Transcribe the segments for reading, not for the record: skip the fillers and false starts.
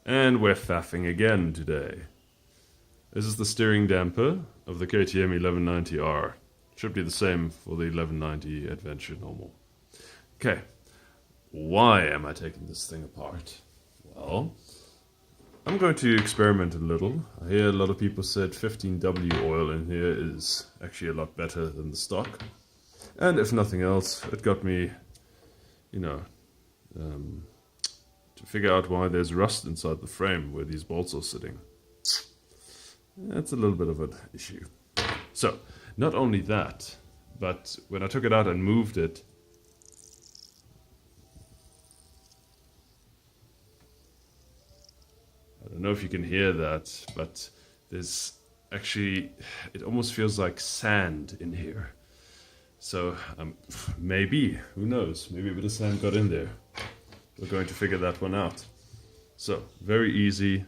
And we're faffing again today. This is the steering damper of the KTM 1190R. Should be the same for the 1190 Adventure Normal. Okay, why am I taking this thing apart? Well, I'm going to experiment a little. I hear a lot of people said 15W oil in here is actually a lot better than the stock. And if nothing else, it got me, to figure out why there's rust inside the frame where these bolts are sitting. That's a little bit of an issue. So, not only that, but when I took it out and moved it, I don't know if you can hear that, but there's actually, it almost feels like sand in here. So, maybe, who knows, maybe a bit of sand got in there. We're going to figure that one out. So, very easy.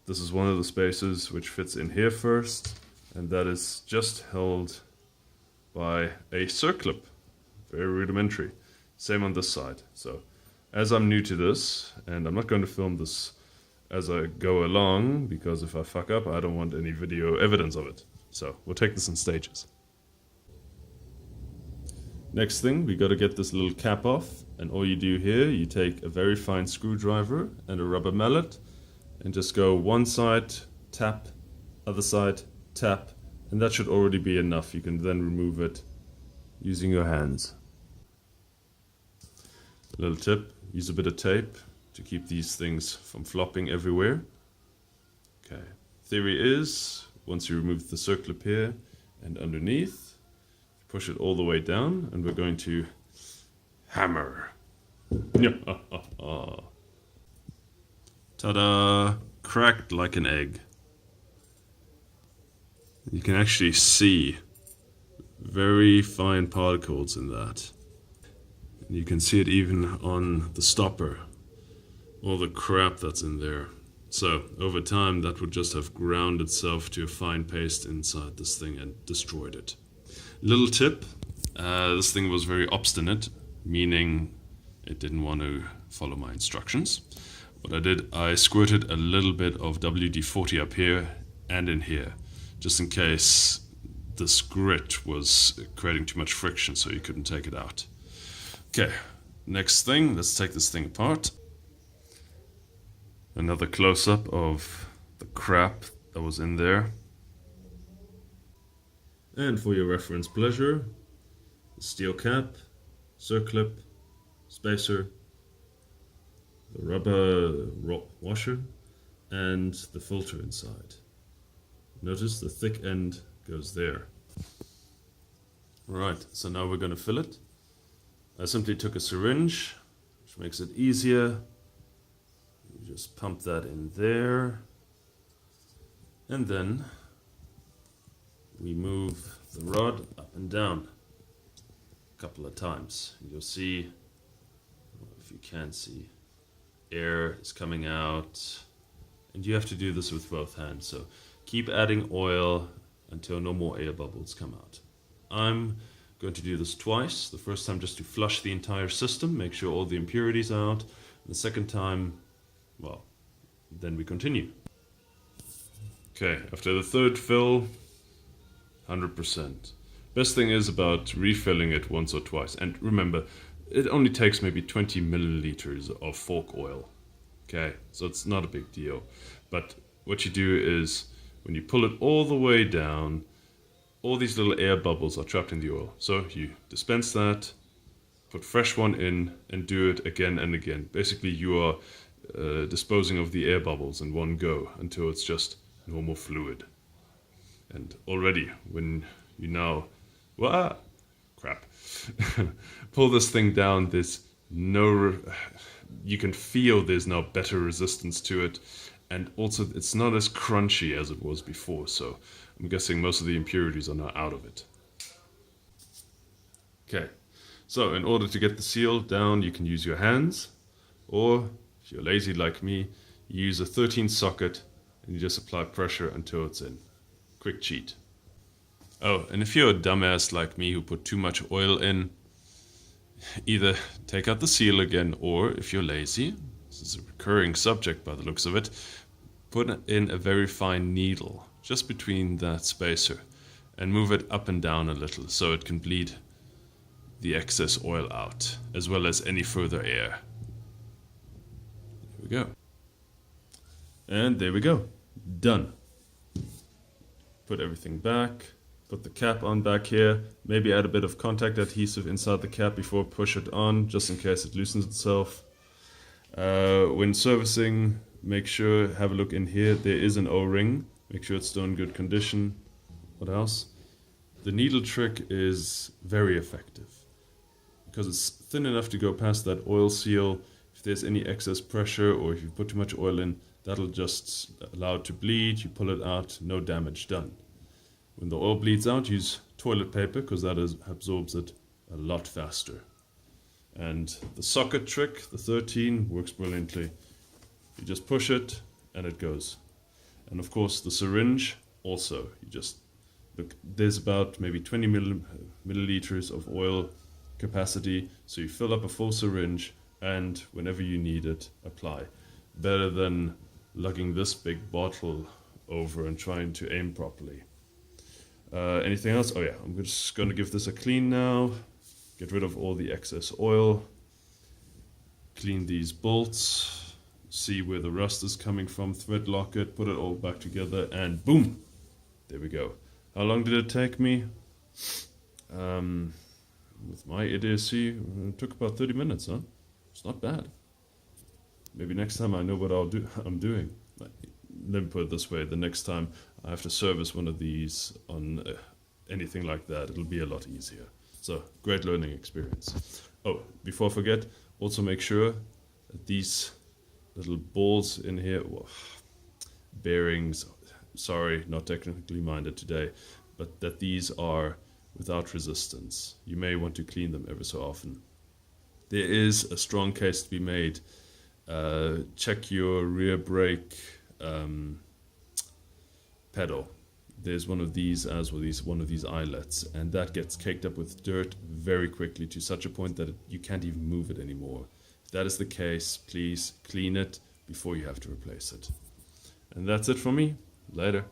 This is one of the spaces which fits in here first, and that is just held by a circlip. Very rudimentary. Same on this side. So, as I'm new to this, and I'm not going to film this as I go along, because if I fuck up, I don't want any video evidence of it. So, we'll take this in stages. Next thing, we got to get this little cap off, and all you do here, you take a very fine screwdriver and a rubber mallet, and just go one side, tap, other side, tap, and that should already be enough. You can then remove it using your hands. Little tip, use a bit of tape to keep these things from flopping everywhere. Okay, theory is, once you remove the circlip here and underneath, push it all the way down, and we're going to hammer. Ta-da! Cracked like an egg. You can actually see very fine particles in that. You can see it even on the stopper. All the crap that's in there. So, over time, that would just have ground itself to a fine paste inside this thing and destroyed it. Little tip, this thing was very obstinate, meaning it didn't want to follow my instructions. What I did, I squirted a little bit of WD-40 up here and in here, just in case this grit was creating too much friction so you couldn't take it out. Okay, next thing, let's take this thing apart. Another close-up of the crap that was in there. And for your reference pleasure, the steel cap, circlip, spacer, the rubber washer, and the filter inside. Notice the thick end goes there. Alright, so now we're going to fill it. I simply took a syringe, which makes it easier. You just pump that in there. And then we move the rod up and down a couple of times. You'll see, if you can see, air is coming out, and you have to do this with both hands. So keep adding oil until no more air bubbles come out. I'm going to do this twice. The first time just to flush the entire system, make sure all the impurities are out. And the second time, well, then we continue. Okay, after the third fill, 100%. Best thing is about refilling it once or twice. And remember, it only takes maybe 20 milliliters of fork oil. Okay, so it's not a big deal. But what you do is, when you pull it all the way down, all these little air bubbles are trapped in the oil. So you dispense that, put fresh one in, and do it again and again. Basically, you are disposing of the air bubbles in one go until it's just normal fluid. And already, when you now, pull this thing down, you can feel there's now better resistance to it, and also it's not as crunchy as it was before, so I'm guessing most of the impurities are now out of it. Okay, so in order to get the seal down, you can use your hands, or if you're lazy like me, you use a 13 socket and you just apply pressure until it's in. Quick cheat. Oh, and if you're a dumbass like me who put too much oil in, either take out the seal again, or if you're lazy, this is a recurring subject by the looks of it, put in a very fine needle just between that spacer and move it up and down a little so it can bleed the excess oil out, as well as any further air. There we go. And there we go. Done. Put everything back. Put the cap on back here. Maybe add a bit of contact adhesive inside the cap before push it on, just in case it loosens itself. When servicing, make sure, have a look in here. There is an O-ring. Make sure it's still in good condition. What else? The needle trick is very effective because it's thin enough to go past that oil seal. If there's any excess pressure or if you put too much oil in, that'll just allow it to bleed. You pull it out, no damage done. When the oil bleeds out, use toilet paper because that absorbs it a lot faster. And the socket trick, the 13, works brilliantly. You just push it and it goes. And of course the syringe also. You just look, there's about maybe 20 milliliters of oil capacity. So you fill up a full syringe and whenever you need it, apply. Better than lugging this big bottle over and trying to aim properly. Anything else? Oh yeah, I'm just going to give this a clean now. Get rid of all the excess oil. Clean these bolts. See where the rust is coming from. Thread lock it. Put it all back together and boom! There we go. How long did it take me? With my idiocy, it took about 30 minutes, huh? It's not bad. Maybe next time I know what I'm doing. Let me put it this way, the next time I have to service one of these on anything like that, it'll be a lot easier. So, great learning experience. Oh, before I forget, also make sure that these little balls in here, well, bearings, sorry, not technically minded today, but that these are without resistance. You may want to clean them ever so often. There is a strong case to be made. Check your rear brake pedal. There's one of these as well, one of these eyelets, and that gets caked up with dirt very quickly to such a point that you can't even move it anymore. If that is the case, please clean it before you have to replace it. And that's it for me. Later.